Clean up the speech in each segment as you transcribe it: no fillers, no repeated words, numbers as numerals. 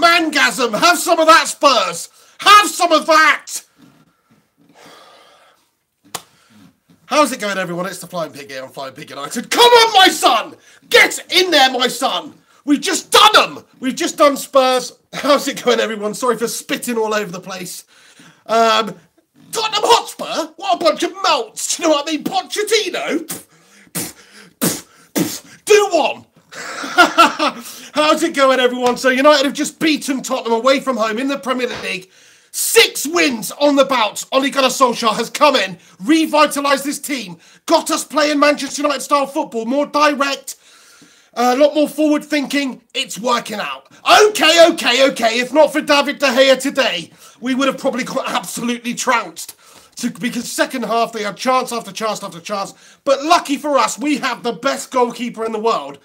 Mangasm! Have some of that, Spurs! Have some of that! How's it going, everyone? It's the Flying Pig here on Flying Pig United. Come on, my son! Get in there, my son! We've just done them! We've just done Spurs. How's it going, everyone? Sorry for spitting all over the place. Tottenham Hotspur? What a bunch of melts! Do you know what I mean? Pochettino? Do one! How's it going, everyone? So United have just beaten Tottenham away from home in the Premier League. 6 wins on the bout. Ole Gunnar Solskjaer has come in, revitalised this team, got us playing Manchester United style football, more direct, a lot more forward thinking. It's working out. Okay. If not for David De Gea today, we would have probably got absolutely trounced. Because second half they had chance after chance after chance. But lucky for us, we have the best goalkeeper in the world.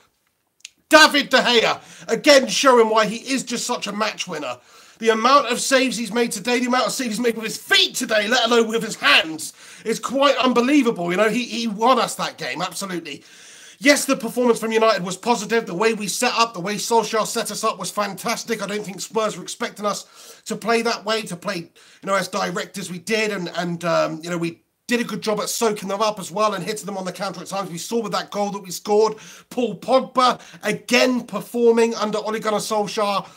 David De Gea, again showing why he is just such a match winner. The amount of saves he's made today, the amount of saves he's made with his feet today, let alone with his hands, is quite unbelievable. You know, he won us that game, absolutely. Yes, the performance from United was positive. The way we set up, the way Solskjaer set us up was fantastic. I don't think Spurs were expecting us to play that way, to play, you know, as direct as we did. And you know, we did a good job at soaking them up as well and hitting them on the counter at times. We saw with that goal that we scored. Paul Pogba, again, performing under Ole Gunnar Solskjaer.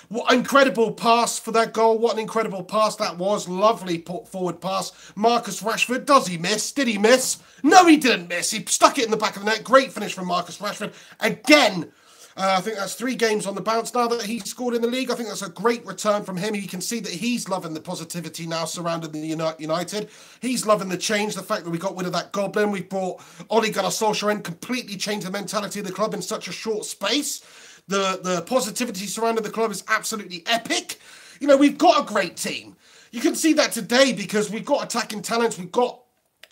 What an incredible pass for that goal. What an incredible pass that was. Lovely put forward pass. Marcus Rashford, does he miss? Did he miss? No, he didn't miss. He stuck it in the back of the net. Great finish from Marcus Rashford. Again, I think that's 3 games on the bounce now that he scored in the league. I think that's a great return from him. You can see that he's loving the positivity now surrounding the United. He's loving the change, the fact that we got rid of that goblin. We brought Ole Gunnar Solskjaer in, completely changed the mentality of the club in such a short space. The positivity surrounding the club is absolutely epic. You know, we've got a great team. You can see that today because we've got attacking talents. We've got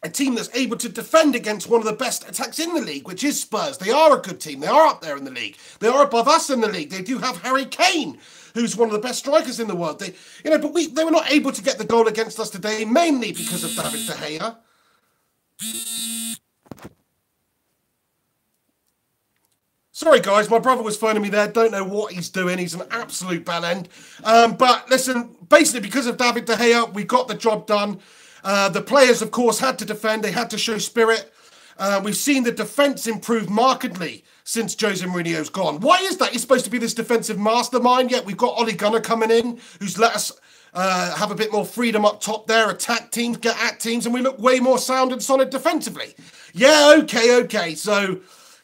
a team that's able to defend against one of the best attacks in the league, which is Spurs. They are a good team. They are up there in the league. They are above us in the league. They do have Harry Kane, who's one of the best strikers in the world. They were not able to get the goal against us today, mainly because of David De Gea. Sorry, guys, my brother was phoning me there. Don't know what he's doing. He's an absolute bellend. But listen, basically because of David De Gea, we got the job done. The players, of course, had to defend. They had to show spirit. We've seen the defence improve markedly since Jose Mourinho's gone. Why is that? He's supposed to be this defensive mastermind, yet we've got Ole Gunnar coming in, who's let us have a bit more freedom up top there, attack teams, get at teams, and we look way more sound and solid defensively. Yeah, okay. So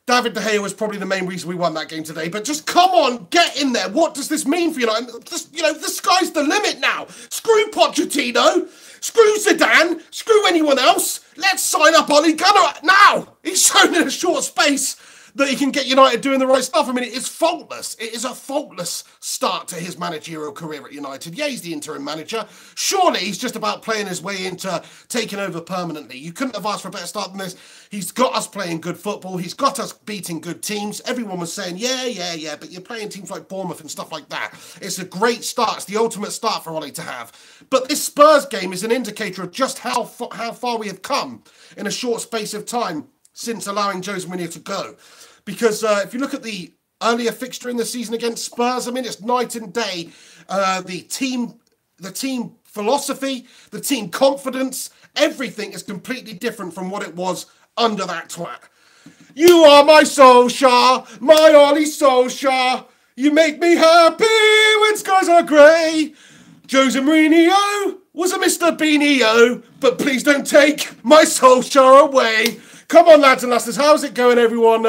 David De Gea was probably the main reason we won that game today. But just come on, get in there. What does this mean for United? Just, you know, the sky's the limit now. Screw Pochettino. Screw Zidane. Screw anyone else. Let's sign up Ole Gunnar now. He's shown in a short space that he can get United doing the right stuff. I mean, it's faultless. It is a faultless start to his managerial career at United. Yeah, he's the interim manager. Surely he's just about playing his way into taking over permanently. You couldn't have asked for a better start than this. He's got us playing good football. He's got us beating good teams. Everyone was saying, yeah, but you're playing teams like Bournemouth and stuff like that. It's a great start. It's the ultimate start for Ole to have. But this Spurs game is an indicator of just how far we have come in a short space of time since allowing Jose Mourinho to go. Because if you look at the earlier fixture in the season against Spurs, I mean, it's night and day. The team philosophy, the team confidence, everything is completely different from what it was under that twat. You are my Solskjaer, my Ole Solskjaer. You make me happy when skies are grey. Jose Mourinho was a Mr. Beanio, but please don't take my Solskjaer away. Come on, lads and lasses, how's it going, everyone?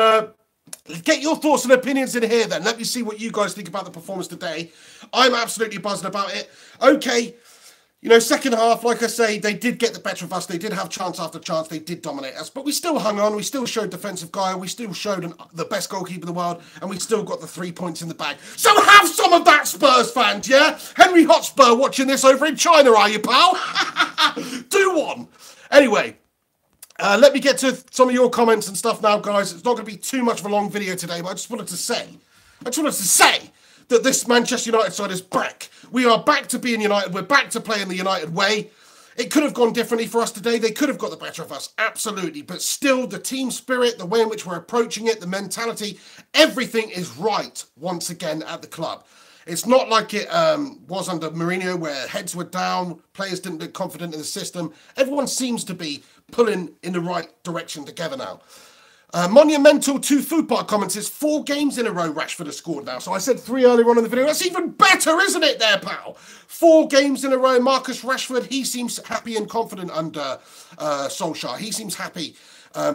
Get your thoughts and opinions in here, then. Let me see what you guys think about the performance today. I'm absolutely buzzing about it. Okay, you know, second half, like I say, they did get the better of us. They did have chance after chance. They did dominate us. But we still hung on. We still showed defensive guile. We still showed the best goalkeeper in the world. And we still got the 3 points in the bag. So have some of that, Spurs fans, yeah? Henry Hotspur watching this over in China, are you, pal? Do one. Anyway. Let me get to some of your comments and stuff now, guys. It's not going to be too much of a long video today, but I just wanted to say that this Manchester United side is back. We are back to being United. We're back to playing the United way. It could have gone differently for us today. They could have got the better of us, absolutely. But still, the team spirit, the way in which we're approaching it, the mentality, everything is right once again at the club. It's not like it was under Mourinho, where heads were down, players didn't look confident in the system. Everyone seems to be pulling in the right direction together now. Monumental to Football comments is 4 games in a row Rashford has scored now. So I said 3 earlier on in the video. That's even better, isn't it there, pal? 4 games in a row. Marcus Rashford, he seems happy and confident under Solskjaer. He seems happy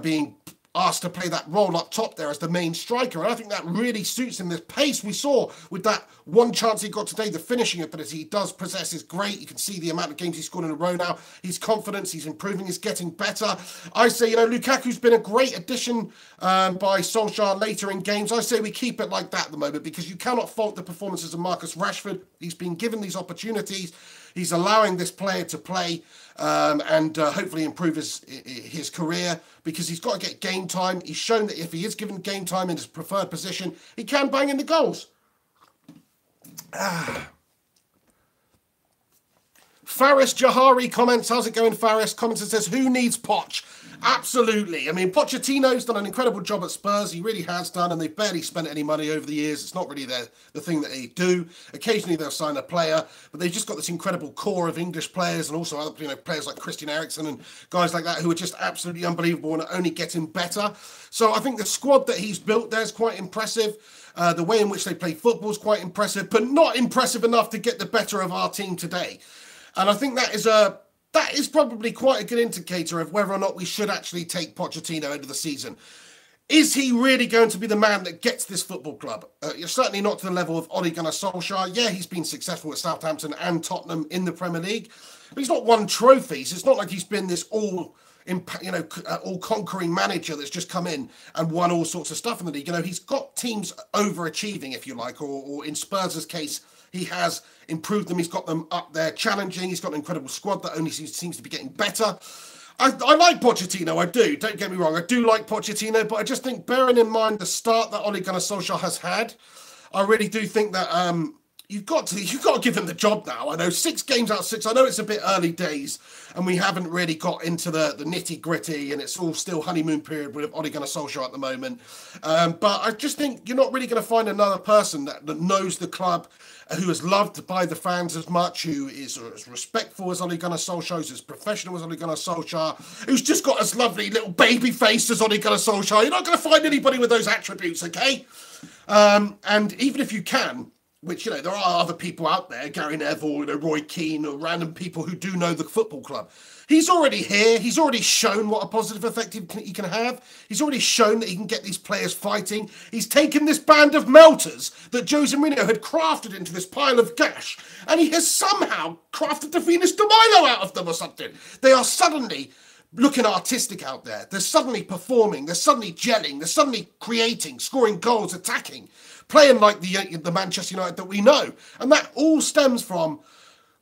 being asked to play that role up top there as the main striker. And I think that really suits him. The pace we saw with that one chance he got today, the finishing ability he does possess is great. You can see the amount of games he's scored in a row now. His confidence, he's improving, he's getting better. I say, Lukaku's been a great addition by Solskjaer later in games. I say we keep it like that at the moment, because you cannot fault the performances of Marcus Rashford. He's been given these opportunities. He's allowing this player to play and hopefully improve his career, because he's got to get game time. He's shown that if he is given game time in his preferred position, he can bang in the goals. Faris Jahari comments, how's it going, Faris? Comments and says, who needs Poch? Absolutely. I mean, Pochettino's done an incredible job at Spurs. He really has done, and they've barely spent any money over the years. It's not really the thing that they do. Occasionally they'll sign a player, but they've just got this incredible core of English players, and also other players like Christian Eriksen and guys like that who are just absolutely unbelievable and are only getting better. So I think the squad that he's built there is quite impressive. The way in which they play football is quite impressive, but not impressive enough to get the better of our team today. And I think that is probably quite a good indicator of whether or not we should actually take Pochettino into the season. Is he really going to be the man that gets this football club? You're certainly not to the level of Ole Gunnar Solskjaer. Yeah, he's been successful at Southampton and Tottenham in the Premier League, but he's not won trophies. It's not like he's been this all-conquering manager that's just come in and won all sorts of stuff in the league. He's got teams overachieving, if you like, or in Spurs' case, he has improved them. He's got them up there challenging. He's got an incredible squad that only seems to be getting better. I like Pochettino, I do. Don't get me wrong. I do like Pochettino, but I just think, bearing in mind the start that Ole Gunnar Solskjaer has had, I really do think that you've got to give him the job now. I know 6 games out of 6. I know it's a bit early days, and we haven't really got into the nitty gritty, and it's all still honeymoon period with Ole Gunnar Solskjaer at the moment. But I just think you're not really going to find another person that knows the club, who is loved by the fans as much, who is as respectful as Ole Gunnar Solskjaer, who's as professional as Ole Gunnar Solskjaer, who's just got as lovely little baby face as Ole Gunnar Solskjaer. You're not going to find anybody with those attributes, okay? And even if you can, which, there are other people out there, Gary Neville, Roy Keane, or random people who do know the football club. He's already here. He's already shown what a positive effect he can have. He's already shown that he can get these players fighting. He's taken this band of melters that Jose Mourinho had crafted into this pile of gash, and he has somehow crafted the Venus de Milo out of them or something. They are suddenly looking artistic out there. They're suddenly performing. They're suddenly gelling. They're suddenly creating, scoring goals, attacking, playing like the Manchester United that we know. And that all stems from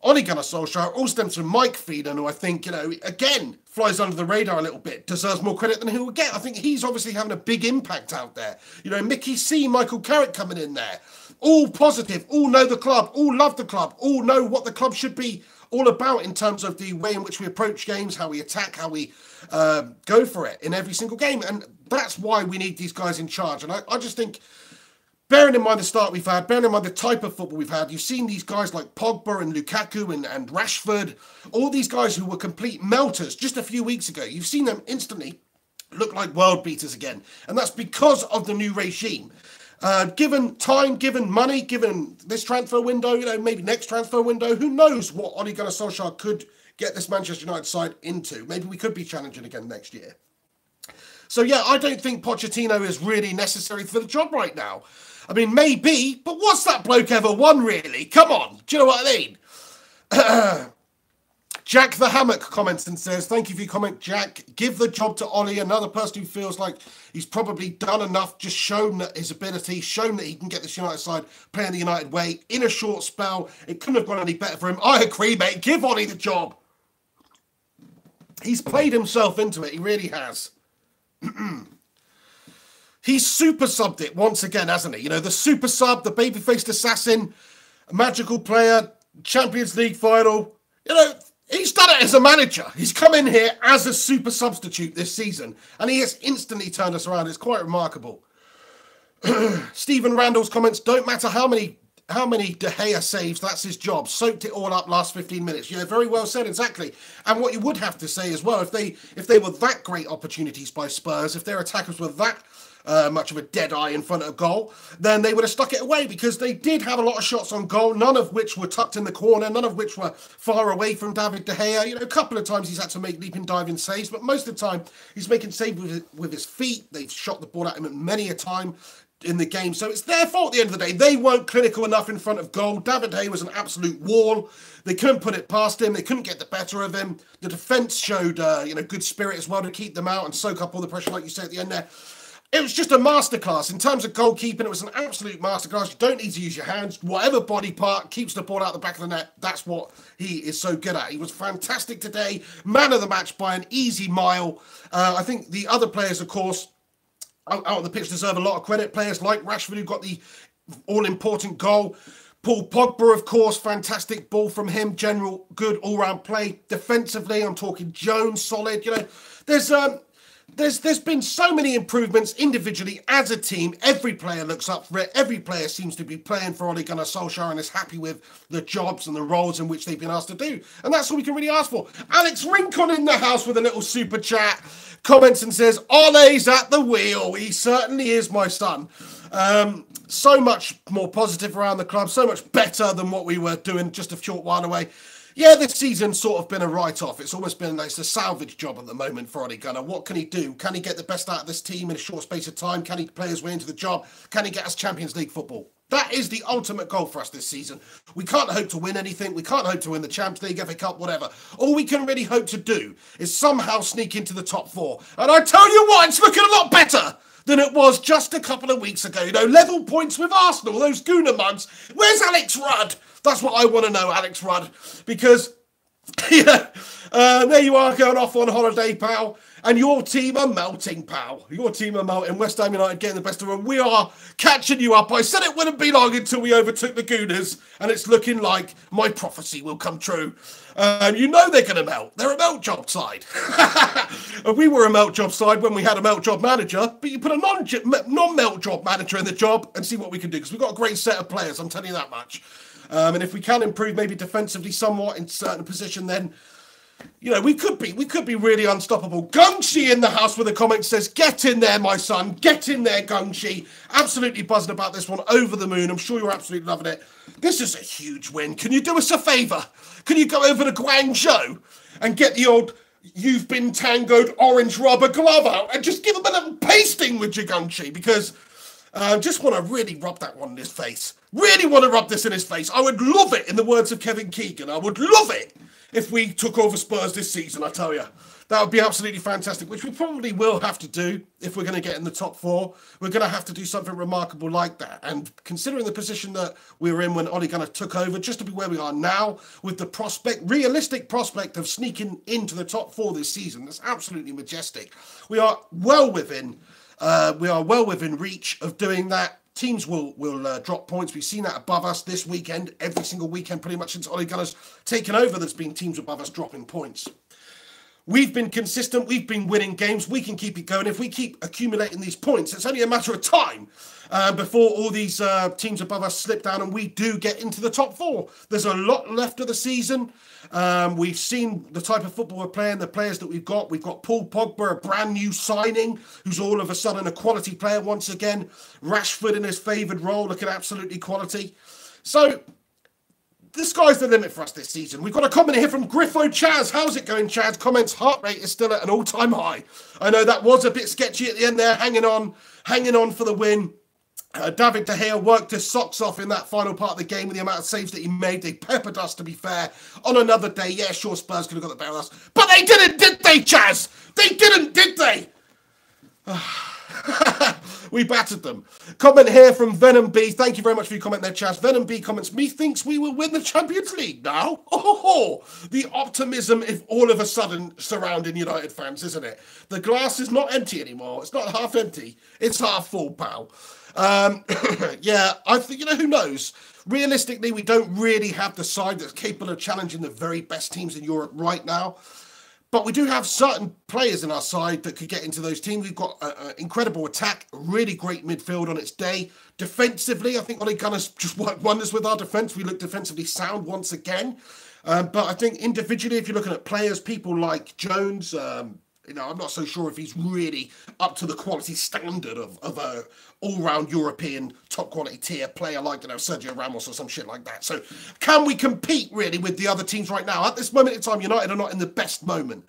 Ole Gunnar Solskjaer, all stems from Mike Phelan, who I think, again, flies under the radar a little bit, deserves more credit than he will get. I think he's obviously having a big impact out there. Mickey C, Michael Carrick coming in there. All positive, all know the club, all love the club, all know what the club should be all about in terms of the way in which we approach games, how we attack, how we go for it in every single game. And that's why we need these guys in charge. And I just think, bearing in mind the start we've had, bearing in mind the type of football we've had, you've seen these guys like Pogba and Lukaku and Rashford, all these guys who were complete melters just a few weeks ago. You've seen them instantly look like world beaters again. And that's because of the new regime. Given time, given money, given this transfer window, maybe next transfer window, who knows what Ole Gunnar Solskjaer could get this Manchester United side into. Maybe we could be challenging again next year. So, yeah, I don't think Pochettino is really necessary for the job right now. I mean, maybe, but what's that bloke ever won, really? Come on, do you know what I mean? Jack the Hammock comments and says, thank you for your comment, Jack. Give the job to Ollie, another person who feels like he's probably done enough, just shown his ability, shown that he can get this United side playing the United way in a short spell. It couldn't have gone any better for him. I agree, mate. Give Ollie the job. He's played himself into it. He really has. He's super subbed it once again, hasn't he? You know, the super sub, the baby-faced assassin, a magical player, Champions League final. You know, he's done it as a manager. He's come in here as a super substitute this season, and he has instantly turned us around. It's quite remarkable. Stephen Randall's comments, don't matter how many De Gea saves, that's his job. Soaked it all up last 15 minutes. Yeah, very well said, exactly. And what you would have to say as well, if they were that great opportunities by Spurs, if their attackers were that much of a dead eye in front of goal, then they would have stuck it away, because they did have a lot of shots on goal, none of which were tucked in the corner, none of which were far away from David De Gea. You know, a couple of times he's had to make leaping diving saves, but most of the time he's making saves with his feet. They've shot the ball at him many a time in the game, so it's their fault at the end of the day. They weren't clinical enough in front of goal. David De Gea was an absolute wall. They couldn't put it past him. They couldn't get the better of him. The defence showed good spirit as well to keep them out and soak up all the pressure, like you said at the end there. It was just a masterclass. In terms of goalkeeping, it was an absolute masterclass. You don't need to use your hands. Whatever body part keeps the ball out the back of the net, that's what he is so good at. He was fantastic today. Man of the match by an easy mile. I think the other players, of course, out on the pitch deserve a lot of credit. Players like Rashford, who got the all-important goal. Paul Pogba, of course, fantastic ball from him. General good all-round play. Defensively, I'm talking Jones, solid. You know, there's been so many improvements individually as a team. Every player looks up for it. Every player seems to be playing for Ole Gunnar Solskjaer and is happy with the jobs and the roles in which they've been asked to do. And that's all we can really ask for. Alex Rincon in the house with a little super chat. Comments and says, Ole's at the wheel. He certainly is, my son. So much more positive around the club. So much better than what we were doing just a short while away. Yeah, this season's sort of been a write-off. It's almost been it's a salvage job at the moment for Ole Gunnar. What can he do? Can he get the best out of this team in a short space of time? Can he play his way into the job? Can he get us Champions League football? That is the ultimate goal for us this season. We can't hope to win anything. We can't hope to win the Champions League, FA Cup, whatever. All we can really hope to do is somehow sneak into the top four. And I tell you what, it's looking a lot better than it was just a couple of weeks ago. You know, level points with Arsenal, those Gooner mugs. Where's Alex Rudd? That's what I want to know, Alex Rudd. Because, yeah, there you are going off on holiday, pal. And your team are melting, pal. Your team are melting. West Ham United getting the best of them. We are catching you up. I said it wouldn't be long until we overtook the Gooners. And it's looking like my prophecy will come true. And you know they're going to melt. They're a melt job side. We were a melt job side when we had a melt job manager. But you put a non-melt job manager in the job and see what we can do. Because we've got a great set of players, I'm telling you that much. And if we can improve maybe defensively somewhat in certain position, then, you know, we could be really unstoppable. Gungshi in the house with a comment says, get in there, my son. Get in there, Gungshi. Absolutely buzzing about this one. Over the moon. I'm sure you're absolutely loving it. This is a huge win. Can you do us a favour? Can you go over to Guangzhou and get the old you've been tangoed orange rubber glove out and just give him a little pasting with your Gungshi? Because just want to really rub that one in his face. Really want to rub this in his face. I would love it, in the words of Kevin Keegan. I would love it if we took over Spurs this season, I tell you. That would be absolutely fantastic, which we probably will have to do if we're going to get in the top four. We're going to have to do something remarkable like that. And considering the position that we were in when Ole Gunnar took over, just to be where we are now, with the realistic prospect of sneaking into the top four this season, that's absolutely majestic. We are well within reach of doing that. Teams will drop points. We've seen that above us this weekend. Every single weekend, pretty much since Ole Gunnar's taken over, there's been teams above us dropping points. We've been consistent. We've been winning games. We can keep it going. If we keep accumulating these points, it's only a matter of time before all these teams above us slip down and we do get into the top four. There's a lot left of the season. We've seen the type of football we're playing, the players that we've got. We've got Paul Pogba, a brand new signing, who's all of a sudden a quality player once again. Rashford in his favoured role, looking absolutely quality. So the sky's the limit for us this season. We've got a comment here from Griffo Chaz. How's it going, Chaz? Comments, heart rate is still at an all-time high. I know that was a bit sketchy at the end there, hanging on for the win. David De Gea worked his socks off in that final part of the game with the amount of saves that he made. They peppered us, to be fair. On another day, yeah, sure, Spurs could have got the better of us. But they didn't, did they, Chaz? They didn't, did they? We battered them. Comment here from Venom B. Thank you very much for your comment there, Chaz. Venom B comments, methinks we will win the Champions League now. Oh, the optimism if all of a sudden surrounding United fans, isn't it? The glass is not empty anymore. It's not half empty. It's half full, pal. Yeah, I think, you know, who knows? Realistically, we don't really have the side that's capable of challenging the very best teams in Europe right now. But we do have certain players in our side that could get into those teams. We've got an incredible attack, a really great midfield on its day. Defensively, I think Ole Gunnar's just worked wonders with our defence. We look defensively sound once again. But I think individually, if you're looking at players, people like Jones, you know, I'm not so sure if he's really up to the quality standard of a all-round European top-quality tier player like, you know, Sergio Ramos or some shit like that. So can we compete, really, with the other teams right now? At this moment in time, United are not in the best moment.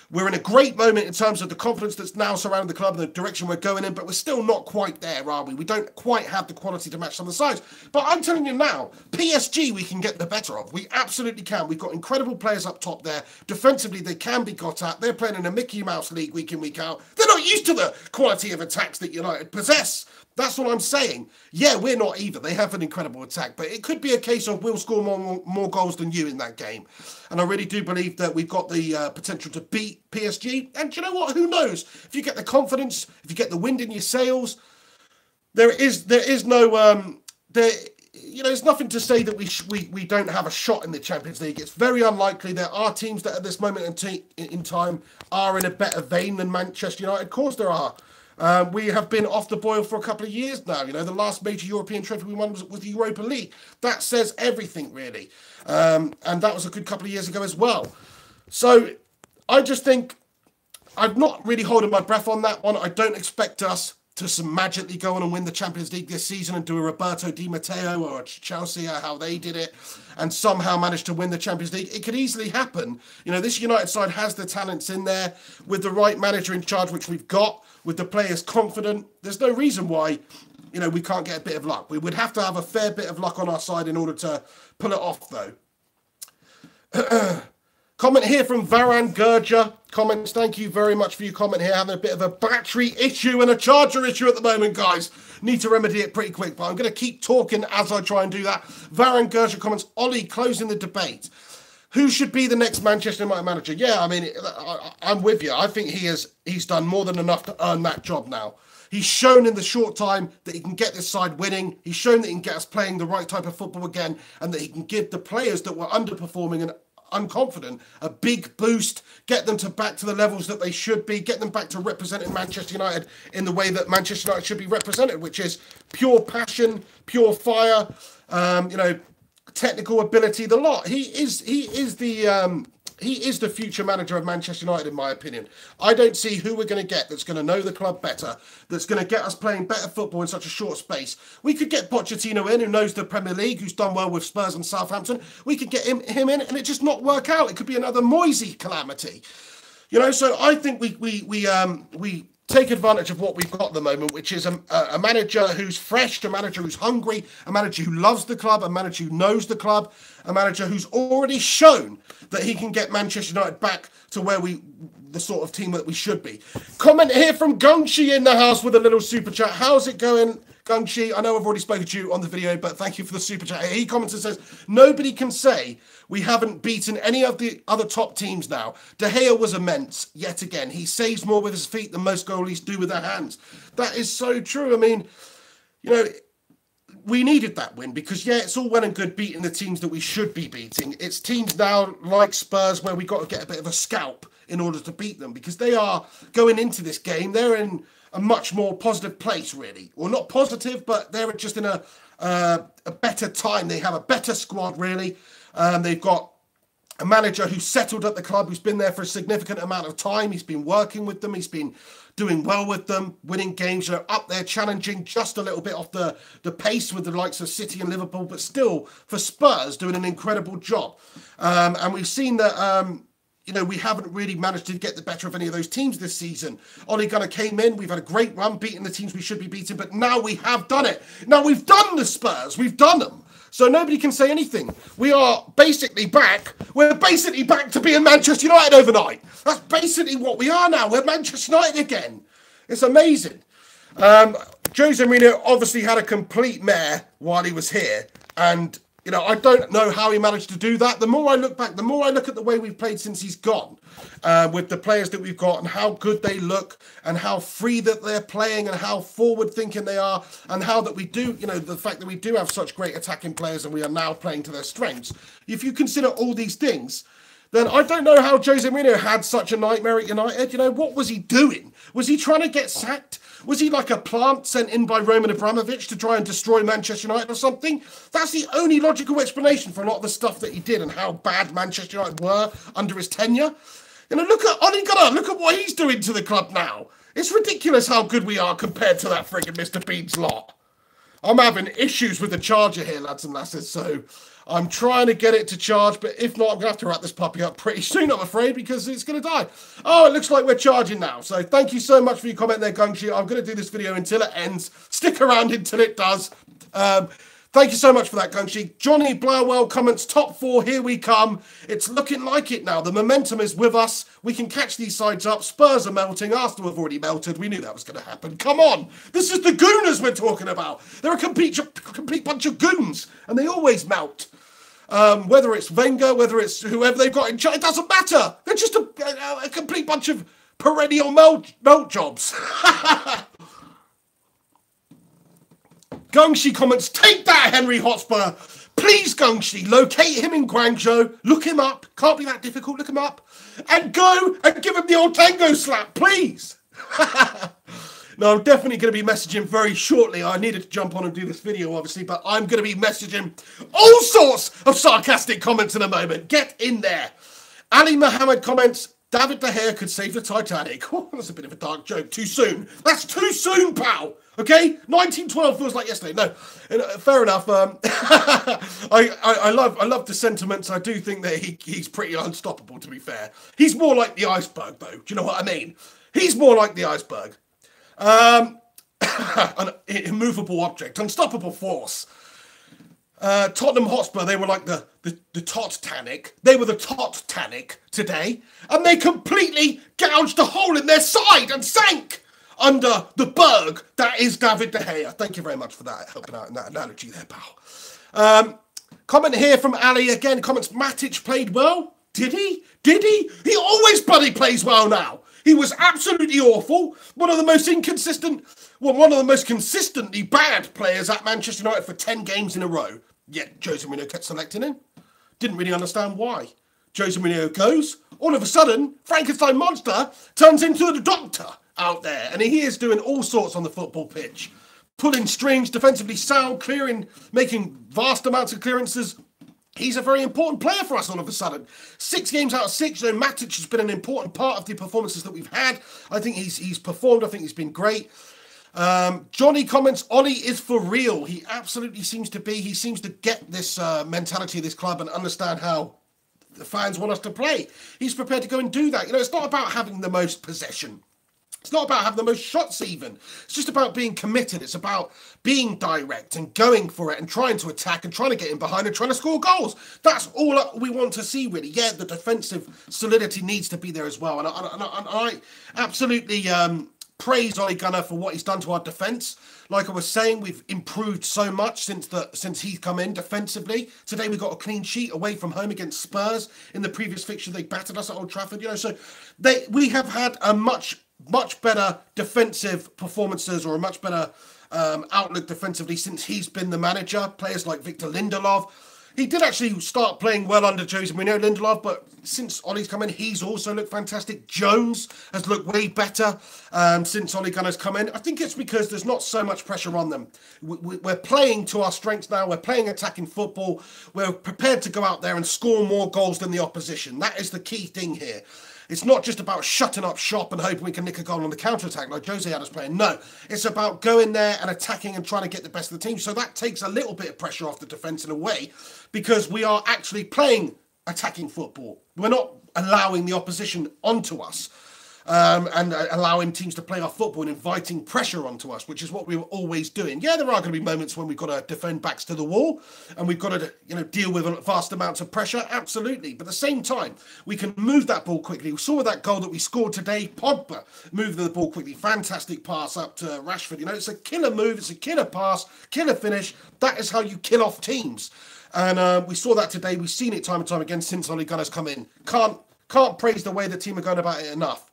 We're in a great moment in terms of the confidence that's now surrounding the club and the direction we're going in, but we're still not quite there, are we? We don't quite have the quality to match some of the sides. But I'm telling you now, PSG we can get the better of. We absolutely can. We've got incredible players up top there. Defensively, they can be got at. They're playing in a Mickey Mouse league week in, week out. They're not used to the quality of attacks that United possess. That's what I'm saying. Yeah, we're not either. They have an incredible attack, but it could be a case of we'll score more goals than you in that game. And I really do believe that we've got the potential to beat PSG. And do you know what? Who knows? If you get the confidence, if you get the wind in your sails, there is no there's nothing to say that we don't have a shot in the Champions League. It's very unlikely. There are teams that at this moment in time are in a better vein than Manchester United. Of course there are. We have been off the boil for a couple of years now. You know, the last major European trophy we won was the Europa League. That says everything, really. And that was a good couple of years ago as well. So I just think I'm not really holding my breath on that one. I don't expect us to magically go on and win the Champions League this season and do a Roberto Di Matteo or a Chelsea or how they did it and somehow manage to win the Champions League. It could easily happen. You know, this United side has the talents in there with the right manager in charge, which we've got, with the players confident. There's no reason why, you know, we can't get a bit of luck. We would have to have a fair bit of luck on our side in order to pull it off, though. Comment here from Varan Gurja. Comments, thank you very much for your comment here. Having a bit of a battery issue and a charger issue at the moment, guys. Need to remedy it pretty quick, but I'm going to keep talking as I try and do that. Varan Gurja comments, Ollie, closing the debate. Who should be the next Manchester United manager? Yeah, I mean, I'm with you. I think he's done more than enough to earn that job now. He's shown in the short time that he can get this side winning. He's shown that he can get us playing the right type of football again and that he can give the players that were underperforming and unconfident a big boost, get them back to the levels that they should be, get them back to representing Manchester United in the way that Manchester United should be represented, which is pure passion, pure fire, you know, technical ability, the lot. He is the future manager of Manchester United, in my opinion. I don't see who we're going to get that's going to know the club better, that's going to get us playing better football in such a short space. We could get Pochettino in, who knows the Premier League, who's done well with Spurs and Southampton. We could get him in and it just not work out. It could be another Moisey calamity. You know, so I think we take advantage of what we've got at the moment, which is a manager who's fresh, a manager who's hungry, a manager who loves the club, a manager who knows the club, a manager who's already shown that he can get Manchester United back to where the sort of team that we should be. Comment here from Gungshi in the house with a little super chat. How's it going, Gungshi? I know I've already spoken to you on the video, but thank you for the super chat. He comments and says, nobody can say we haven't beaten any of the other top teams now. De Gea was immense, yet again. He saves more with his feet than most goalies do with their hands. That is so true. I mean, you know, we needed that win because, yeah, it's all well and good beating the teams that we should be beating. It's teams now like Spurs where we got to get a bit of a scalp in order to beat them because they are going into this game. They're in a much more positive place, really. Well, not positive, but they're just in a better time. They have a better squad, really. They've got a manager who's settled at the club, who's been there for a significant amount of time. He's been working with them. He's been doing well with them, winning games, you know, up there, challenging just a little bit off the pace with the likes of City and Liverpool, but still, for Spurs, doing an incredible job. And we've seen that, you know, we haven't really managed to get the better of any of those teams this season. Ole Gunnar came in. We've had a great run beating the teams we should be beating, but now we have done it. Now we've done the Spurs. We've done them. So nobody can say anything. We are basically back. We're basically back to being Manchester United overnight. That's basically what we are now. We're Manchester United again. It's amazing. Jose Mourinho obviously had a complete mare while he was here, and I don't know how he managed to do that. The more I look back, the more I look at the way we've played since he's gone, with the players that we've got and how good they look and how free that they're playing and how forward-thinking they are and how that we do, the fact that we do have such great attacking players and we are now playing to their strengths. If you consider all these things, then I don't know how Jose Mourinho had such a nightmare at United. What was he doing? Was he trying to get sacked? Was he like a plant sent in by Roman Abramovich to try and destroy Manchester United or something? That's the only logical explanation for a lot of the stuff that he did and how bad Manchester United were under his tenure. Look at Ole Gunnar. Look at what he's doing to the club now. It's ridiculous how good we are compared to that friggin' Mr. Bean's lot. I'm having issues with the charger here, lads and lasses, so I'm trying to get it to charge, but if not, I'm going to have to wrap this puppy up pretty soon, I'm afraid, because it's going to die. Oh, it looks like we're charging now. So thank you so much for your comment there, Gungshi. I'm going to do this video until it ends. Stick around until it does. Thank you so much for that, Gungshi. Johnny Blowell comments, top 4, here we come. It's looking like it now. The momentum is with us. We can catch these sides up. Spurs are melting. Arsenal have already melted. We knew that was going to happen. Come on. This is the Gooners we're talking about. They're a complete bunch of goons, and they always melt. Whether it's Wenger, whether it's whoever they've got in charge, it doesn't matter. They're just a complete bunch of perennial melt jobs. Gungshi comments, take that, Henry Hotspur. Please, Gungshi, locate him in Guangzhou. Look him up. Can't be that difficult. Look him up. And go and give him the old tango slap, please. No, I'm definitely going to be messaging very shortly. I needed to jump on and do this video, obviously, but I'm going to be messaging all sorts of sarcastic comments in a moment. Get in there. Ali Mohammed comments, David De Gea could save the Titanic. Oh, that's a bit of a dark joke. Too soon. That's too soon, pal. Okay? 1912 feels like yesterday. No, fair enough. I love the sentiments. I do think that he's pretty unstoppable, to be fair. He's more like the iceberg, though. Do you know what I mean? He's more like the iceberg. An immovable object, unstoppable force. Tottenham Hotspur, they were like the Tot-Tanic. They were the Tot-Tanic today, and they completely gouged a hole in their side and sank under the berg that is David De Gea. Thank you very much for that, helping out in that analogy there, pal. Comment here from Ali again. Comments, Matic played well. Did he? Did he? He always bloody plays well now. He was absolutely awful. One of the most consistently bad players at Manchester United for 10 games in a row. Yet Jose Mourinho kept selecting him. Didn't really understand why. Jose Mourinho goes. All of a sudden, Frankenstein Monster turns into the Doctor out there. And he is doing all sorts on the football pitch. Pulling strings, defensively sound, clearing, making vast amounts of clearances. He's a very important player for us all of a sudden. 6 games out of 6, Matic has been an important part of the performances that we've had. I think he's performed. I think he's been great. Johnny comments, Ollie is for real. He absolutely seems to be. He seems to get this mentality of this club and understand how the fans want us to play. He's prepared to go and do that. It's not about having the most possession. It's not about having the most shots even. It's just about being committed. It's about being direct and going for it and trying to attack and trying to get in behind and trying to score goals. That's all we want to see, really. Yeah, the defensive solidity needs to be there as well. And I absolutely praise Ole Gunnar for what he's done to our defence. Like I was saying, we've improved so much since he's come in defensively. Today we got a clean sheet away from home against Spurs. In the previous fixture, they battered us at Old Trafford. So we have had a much better defensive performances or a much better outlook defensively since he's been the manager. Players like Victor Lindelof. He did actually start playing well under Jose Mourinho, Lindelof, but since Ollie's come in, he's also looked fantastic. Jones has looked way better since Ole Gunnar's come in. I think it's because there's not so much pressure on them. We're playing to our strengths now. We're playing attacking football. We're prepared to go out there and score more goals than the opposition. That is the key thing here. It's not just about shutting up shop and hoping we can nick a goal on the counter-attack like Jose had us playing. No, it's about going there and attacking and trying to get the best of the team. So that takes a little bit of pressure off the defence in a way because we are actually playing attacking football. We're not allowing the opposition onto us. and allowing teams to play our football and inviting pressure onto us, which is what we were always doing. Yeah, there are going to be moments when we've got to defend backs to the wall and we've got to, deal with vast amounts of pressure. Absolutely. But at the same time, we can move that ball quickly. We saw that goal that we scored today. Pogba moved the ball quickly. Fantastic pass up to Rashford. It's a killer move. It's a killer pass, killer finish. That is how you kill off teams. And we saw that today. We've seen it time and time again since Ole Gunnar's come in. Can't praise the way the team are going about it enough.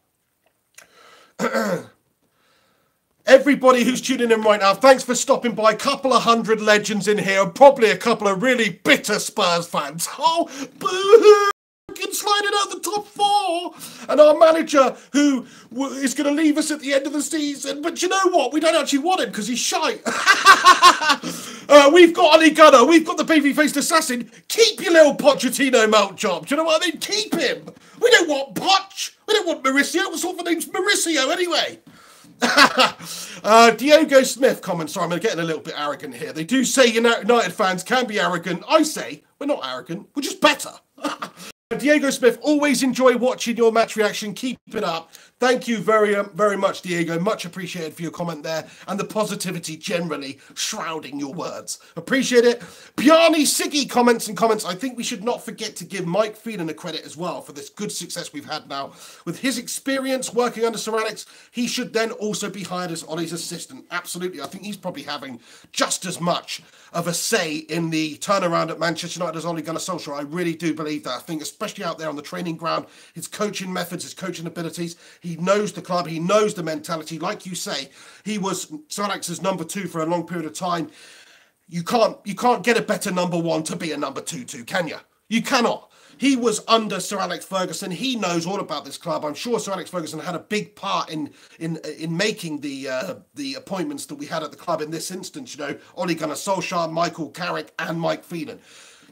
Everybody who's tuning in right now, thanks for stopping by. A couple of hundred legends in here, and probably a couple of really bitter Spurs fans. Oh, boo-hoo! Sliding out the top four, and our manager who is going to leave us at the end of the season. But you know what? We don't actually want him because he's shite. We've got Ole Gunnar. We've got the baby-faced assassin. Keep your little Pochettino melt job. Do you know what I mean? Keep him. We don't want Poch. We don't want Mauricio. What sort of name's Mauricio anyway? Diego Smith comments. Sorry, I'm getting a little bit arrogant here. They do say United fans can be arrogant. I say we're not arrogant. We're just better. Diego Smith, always enjoy watching your match reaction. Keep it up. Thank you very much, Diego. Much appreciated for your comment there and the positivity generally shrouding your words. Appreciate it. Bjarni Siggy comments. I think we should not forget to give Mike Phelan a credit as well for this good success we've had now. With his experience working under Sir Alex, he should then also be hired as Ole's assistant. Absolutely. I think he's probably having just as much of a say in the turnaround at Manchester United as Ole Gunnar Solskjaer. I really do believe that. I think especially out there on the training ground, his coaching methods, his coaching abilities, he knows the club, he knows the mentality. Like you say, he was Sir Alex's number 2 for a long period of time. You can't get a better number 1 to be a number 2 to, can you? You cannot. He was under Sir Alex Ferguson. He knows all about this club. I'm sure Sir Alex Ferguson had a big part in making the appointments that we had at the club in this instance. Ole Gunnar Solskjaer, Michael Carrick, and Mike Phelan.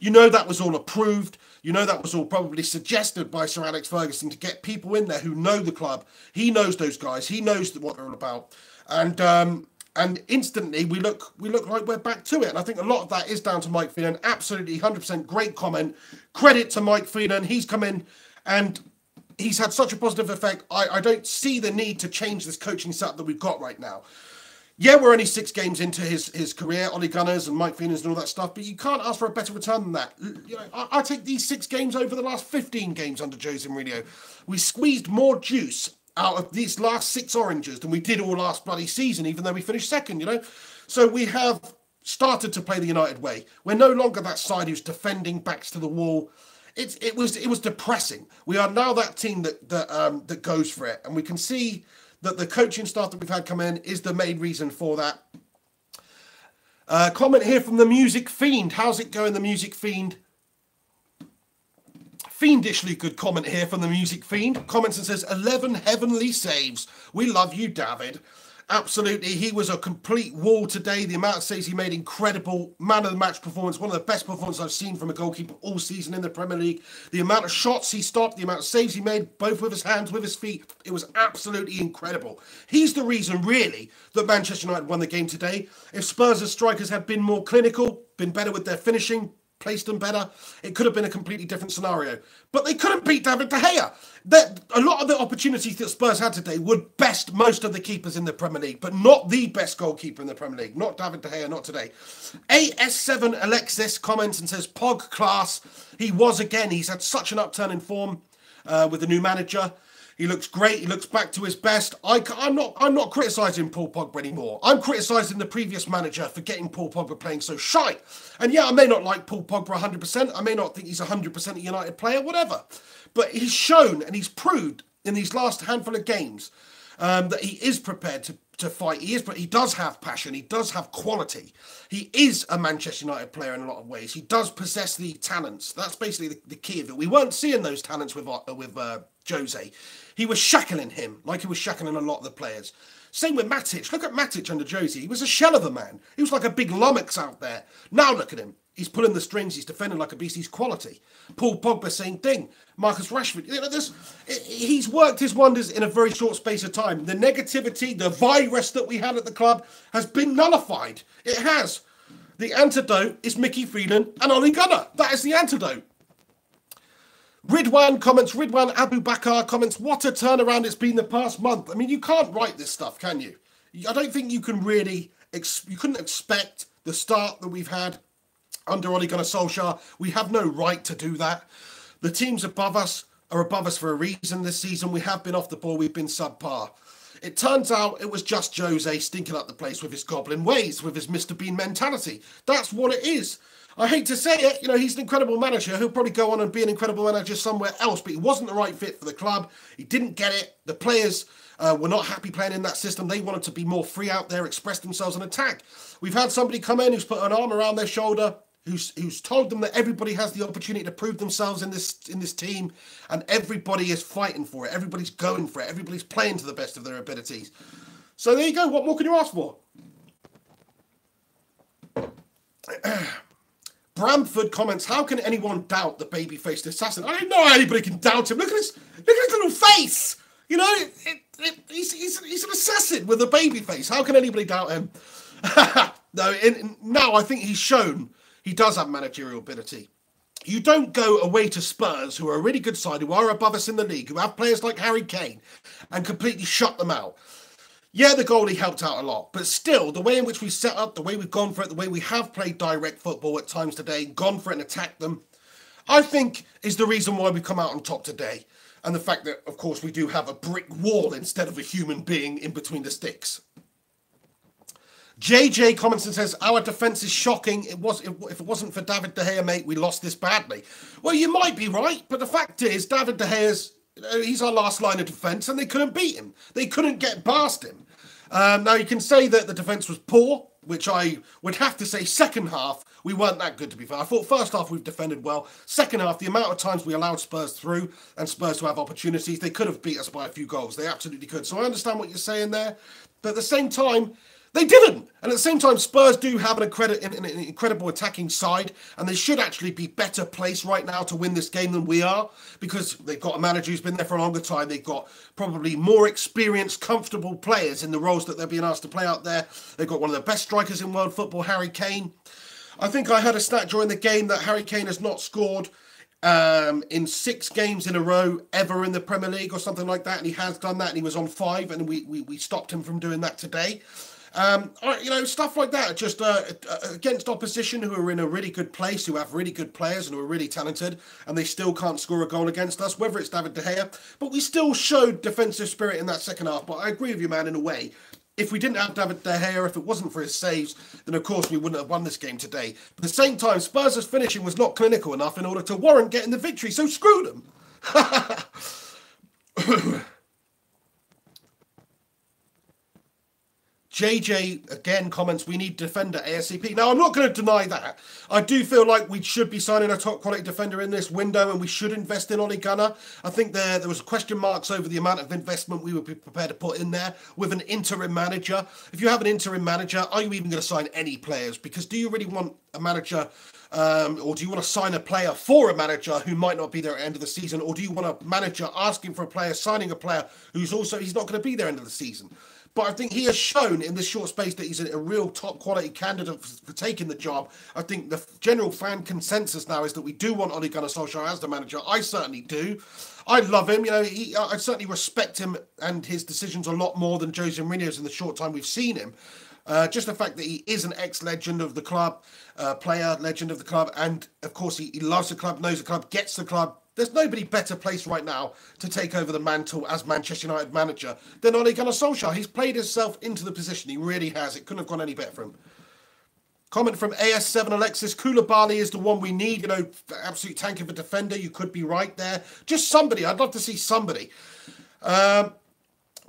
That was all approved. That was all probably suggested by Sir Alex Ferguson to get people in there who know the club. He knows those guys. He knows what they're all about. And instantly we look like we're back to it. And I think a lot of that is down to Mike Phelan. Absolutely 100% great comment. Credit to Mike Phelan. He's come in and he's had such a positive effect. I don't see the need to change this coaching setup that we've got right now. Yeah, we're only 6 games into his career, Ole Gunnar's and Mike Phelan's and all that stuff, but you can't ask for a better return than that. I take these 6 games over the last 15 games under Jose Mourinho. We squeezed more juice out of these last 6 oranges than we did all last bloody season, even though we finished second, So we have started to play the United way. We're no longer that side who's defending backs to the wall. It was depressing. We are now that team that goes for it, and we can see that the coaching staff that we've had come in is the main reason for that. Comment here from the Music Fiend. How's it going, the Music Fiend? Fiendishly good comment here from the Music Fiend. Comments and says, 11 heavenly saves. We love you, David. Absolutely. He was a complete wall today. The amount of saves he made, incredible. Man of the match performance. One of the best performances I've seen from a goalkeeper all season in the Premier League. The amount of shots he stopped, the amount of saves he made, both with his hands, with his feet. It was absolutely incredible. He's the reason, really, that Manchester United won the game today. If Spurs' strikers had been more clinical, been better with their finishing, placed them better, it could have been a completely different scenario. But they couldn't beat David De Gea. A lot of the opportunities that Spurs had today would best most of the keepers in the Premier League, but not the best goalkeeper in the Premier League. Not David De Gea, not today. AS7 Alexis comments and says, Pog class. He was again. He's had such an upturn in form with the new manager. He looks great. He looks back to his best. I'm not criticising Paul Pogba anymore. I'm criticising the previous manager for getting Paul Pogba playing so shite. And yeah, I may not like Paul Pogba 100%. I may not think he's 100% a United player, whatever. But he's shown and he's proved in these last handful of games that he is prepared to fight. He does have passion. He does have quality. He is a Manchester United player in a lot of ways. He does possess the talents. That's basically the key of it. We weren't seeing those talents with Jose. He was shackling him like he was shackling a lot of the players. Same with Matic. Look at Matic under Jose. He was a shell of a man. He was like a big lummox out there. Now look at him. He's pulling the strings. He's defending like a beast. He's quality. Paul Pogba, same thing. Marcus Rashford. He's worked his wonders in a very short space of time. The negativity, the virus that we had at the club has been nullified. It has. The antidote is Mickey Phelan and Ole Gunnar. That is the antidote. Ridwan comments, Ridwan Abu Bakar comments, what a turnaround it's been the past month. I mean, you can't write this stuff, can you? I don't think you can really, you couldn't expect the start that we've had under Ole Gunnar Solskjaer. We have no right to do that. The teams above us are above us for a reason this season. We have been off the ball, we've been subpar. It turns out it was just Jose stinking up the place with his goblin ways, with his Mr. Bean mentality. That's what it is. I hate to say it, he's an incredible manager. He'll probably go on and be an incredible manager somewhere else, but he wasn't the right fit for the club. He didn't get it. The players were not happy playing in that system. They wanted to be more free out there, express themselves and attack. We've had somebody come in who's put an arm around their shoulder, who's told them that everybody has the opportunity to prove themselves in this team, and everybody is fighting for it. Everybody's going for it. Everybody's playing to the best of their abilities. So there you go. What more can you ask for? Bramford comments, how can anyone doubt the baby-faced assassin? I don't know how anybody can doubt him. Look at his little face. He's an assassin with a baby face. How can anybody doubt him? No, now I think he's shown he does have managerial ability. You don't go away to Spurs, who are a really good side, who are above us in the league, who have players like Harry Kane, and completely shut them out. Yeah, the goalie helped out a lot, but still, the way in which we set up, the way we've gone for it, the way we have played direct football at times today, gone for it and attacked them, I think is the reason why we come out on top today. And the fact that, of course, we do have a brick wall instead of a human being in between the sticks. JJ comments and says, our defence is shocking. If it wasn't for David De Gea, mate, we lost this badly. Well, you might be right, but the fact is, David De Gea's, he's our last line of defence, and they couldn't beat him. They couldn't get past him. Now, you can say that the defence was poor, which I would have to say second half, we weren't that good, to be fair. I thought first half we've defended well. Second half, the amount of times we allowed Spurs through and Spurs to have opportunities, they could have beat us by a few goals. They absolutely could. So I understand what you're saying there. But at the same time, they didn't. And at the same time, Spurs do have an incredible attacking side, and they should actually be better placed right now to win this game than we are, because they've got a manager who's been there for a longer time. They've got probably more experienced, comfortable players in the roles that they're being asked to play out there. They've got one of the best strikers in world football, Harry Kane. I think I heard a stat during the game that Harry Kane has not scored in 6 games in a row ever in the Premier League or something like that, and he has done that, and he was on 5, and we stopped him from doing that today. Stuff like that, just against opposition who are in a really good place, who have really good players and who are really talented, and they still can't score a goal against us, whether it's David De Gea. But we still showed defensive spirit in that second half. But I agree with you, man, in a way. If we didn't have David De Gea, if it wasn't for his saves, then of course we wouldn't have won this game today. But at the same time, Spurs' finishing was not clinical enough in order to warrant getting the victory, so screw them. JJ again comments, we need defender ASAP. Now, I'm not going to deny that. I do feel like we should be signing a top quality defender in this window, and we should invest in Ole Gunnar. I think there was question marks over the amount of investment we would be prepared to put in there with an interim manager. If you have an interim manager, are you even going to sign any players? Because do you really want a manager, or do you want to sign a player for a manager who might not be there at the end of the season? Or do you want a manager asking for a player, signing a player who's he's not going to be there at the end of the season? But I think he has shown in this short space that he's a real top quality candidate for taking the job. I think the general fan consensus now is that we do want Ole Gunnar Solskjaer as the manager. I certainly do. I love him. I certainly respect him and his decisions a lot more than Jose Mourinho's in the short time we've seen him. Just the fact that he is an ex-legend of the club, player, legend of the club, and of course he loves the club, knows the club, gets the club. There's nobody better placed right now to take over the mantle as Manchester United manager than Ole Gunnar Solskjaer. He's played himself into the position. He really has. It couldn't have gone any better for him. Comment from AS7 Alexis. Koulibaly is the one we need. Absolute tank of a defender. You could be right there. Just somebody. I'd love to see somebody.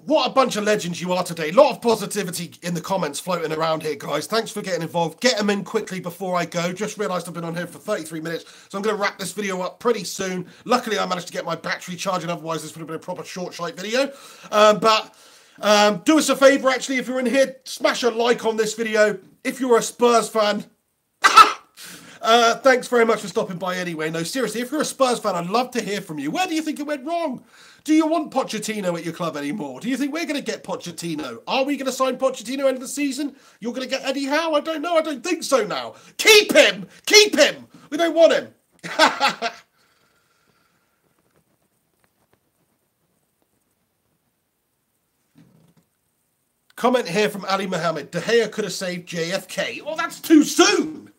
What a bunch of legends you are today. A lot of positivity in the comments floating around here, guys. Thanks for getting involved. Get them in quickly before I go. Just realised I've been on here for 33 minutes, so I'm going to wrap this video up pretty soon. Luckily, I managed to get my battery charging. Otherwise, this would have been a proper short shite video. Do us a favour, actually, if you're in here, smash a like on this video. If you're a Spurs fan, thanks very much for stopping by anyway. No, seriously, if you're a Spurs fan, I'd love to hear from you. Where do you think it went wrong? Do you want Pochettino at your club anymore? Do you think we're going to get Pochettino? Are we going to sign Pochettino end of the season? You're going to get Eddie Howe? I don't know. I don't think so now. Keep him! Keep him! We don't want him. Comment here from Ali Mohammed. De Gea could have saved JFK. Oh, that's too soon.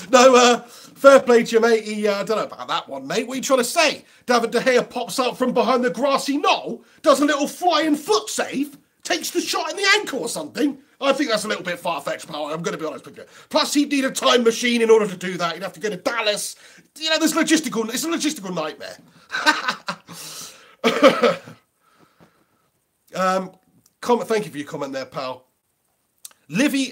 No, fair play to you, mate. I don't know about that one, mate. What are you trying to say? David De Gea pops out from behind the grassy knoll, does a little flying foot save, takes the shot in the ankle or something. I think that's a little bit far-fetched, pal. I'm going to be honest with you. Plus, he'd need a time machine in order to do that. He'd have to go to Dallas. You know, it's a logistical nightmare. Thank you for your comment there, pal. Livy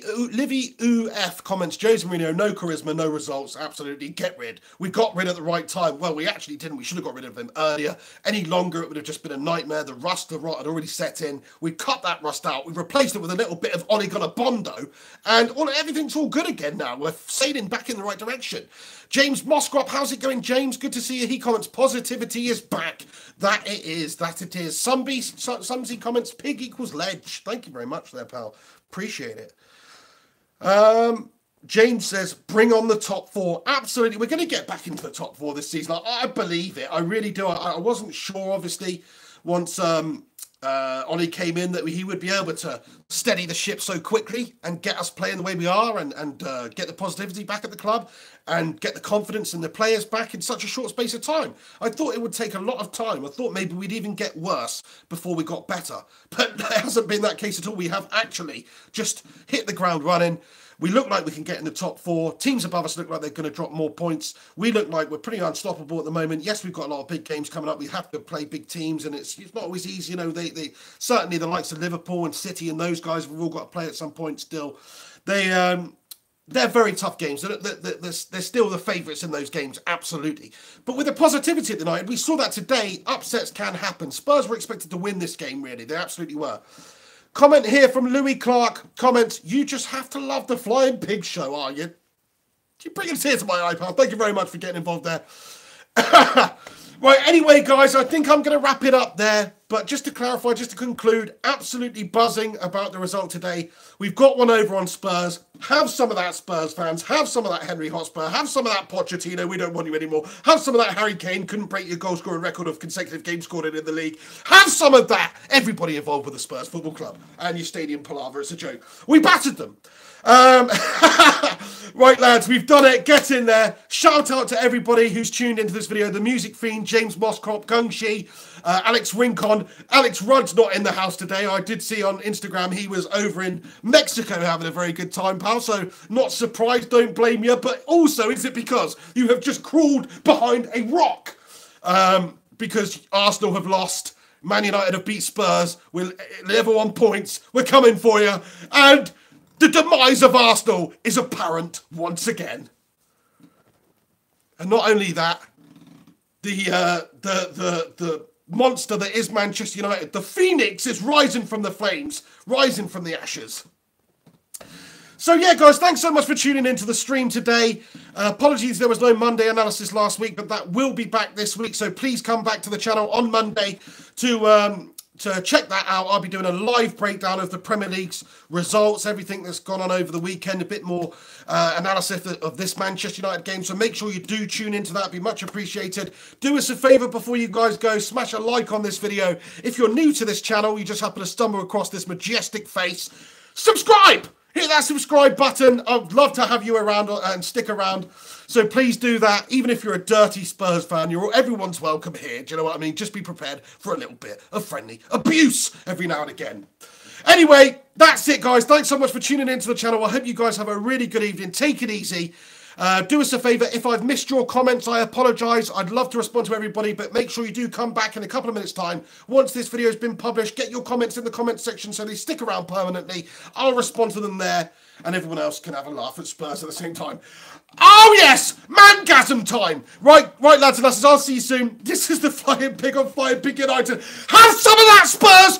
UF comments, Jose Mourinho, no charisma, no results, absolutely, get rid. We got rid at the right time. Well, we actually didn't. We should have got rid of him earlier. Any longer, it would have just been a nightmare. The rot had already set in. We cut that rust out. We've replaced it with a little bit of Ole Gunnar Bondo, and everything's all good again now. We're sailing back in the right direction. James Moskrop, how's it going, James? Good to see you. He comments, positivity is back. That it is. Sumsy comments, pig equals ledge. Thank you very much there, pal. Appreciate it. James says, bring on the top four. Absolutely. We're going to get back into the top four this season. I believe it. I really do. I wasn't sure, obviously, once Ollie came in, that he would be able to steady the ship so quickly and get us playing the way we are and get the positivity back at the club and get the confidence in the players back in such a short space of time. I thought it would take a lot of time. I thought maybe we'd even get worse before we got better. But it hasn't been that case at all. We have actually just hit the ground running. We look like we can get in the top four. Teams above us look like they're going to drop more points. We look like we're pretty unstoppable at the moment. Yes, we've got a lot of big games coming up. We have to play big teams, and it's not always easy. You know, they certainly the likes of Liverpool and City and those guys, we've all got to play at some point still. They're very tough games. They're still the favourites in those games, absolutely. But with the positivity at the night, we saw that today. Upsets can happen. Spurs were expected to win this game, really. They absolutely were. Comment here from Louis Clark. Comments, you just have to love the Flying Pig show, are you? You bring a tear to my eye, pal. Thank you very much for getting involved there. Right, anyway, guys, I think I'm going to wrap it up there. But just to clarify, just to conclude, absolutely buzzing about the result today. We've got one over on Spurs. Have some of that, Spurs fans. Have some of that, Henry Hotspur. Have some of that, Pochettino. We don't want you anymore. Have some of that, Harry Kane. Couldn't break your goal-scoring record of consecutive games scored in the league. Have some of that. Everybody involved with the Spurs Football Club and your stadium palaver. It's a joke. We battered them. Right, lads, we've done it. Get in there. Shout out to everybody who's tuned into this video. The Music Fiend, James Moskrop, Gung Shi, Alex Rincon. Alex Rudd's not in the house today. I did see on Instagram he was over in Mexico having a very good time, pal. So not surprised, don't blame you. But also, is it because you have just crawled behind a rock? Because Arsenal have lost. Man United have beat Spurs. We're level on points. We're coming for you. And the demise of Arsenal is apparent once again. And not only that, the monster that is Manchester United, the Phoenix, is rising from the flames, rising from the ashes. So yeah, guys, thanks so much for tuning into the stream today. Apologies there was no Monday analysis last week, but that will be back this week. So please come back to the channel on Monday to check that out. I'll be doing a live breakdown of the Premier League's results, everything that's gone on over the weekend, a bit more analysis of this Manchester United game. So make sure you do tune into that. It'd be much appreciated. Do us a favour before you guys go. Smash a like on this video. If you're new to this channel, you just happen to stumble across this majestic face, subscribe! Hit that subscribe button. I'd love to have you around and stick around. So please do that. Even if you're a dirty Spurs fan, everyone's welcome here. Do you know what I mean? Just be prepared for a little bit of friendly abuse every now and again. Anyway, that's it, guys. Thanks so much for tuning into the channel. I hope you guys have a really good evening. Take it easy. Do us a favour. If I've missed your comments, I apologise. I'd love to respond to everybody, but make sure you do come back in a couple of minutes' time. Once this video has been published, get your comments in the comments section so they stick around permanently. I'll respond to them there, and everyone else can have a laugh at Spurs at the same time. Oh, yes! Mangasm time! Right, lads and lasses, I'll see you soon. This is the Flying Pig on Flying Pig United. Have some of that, Spurs!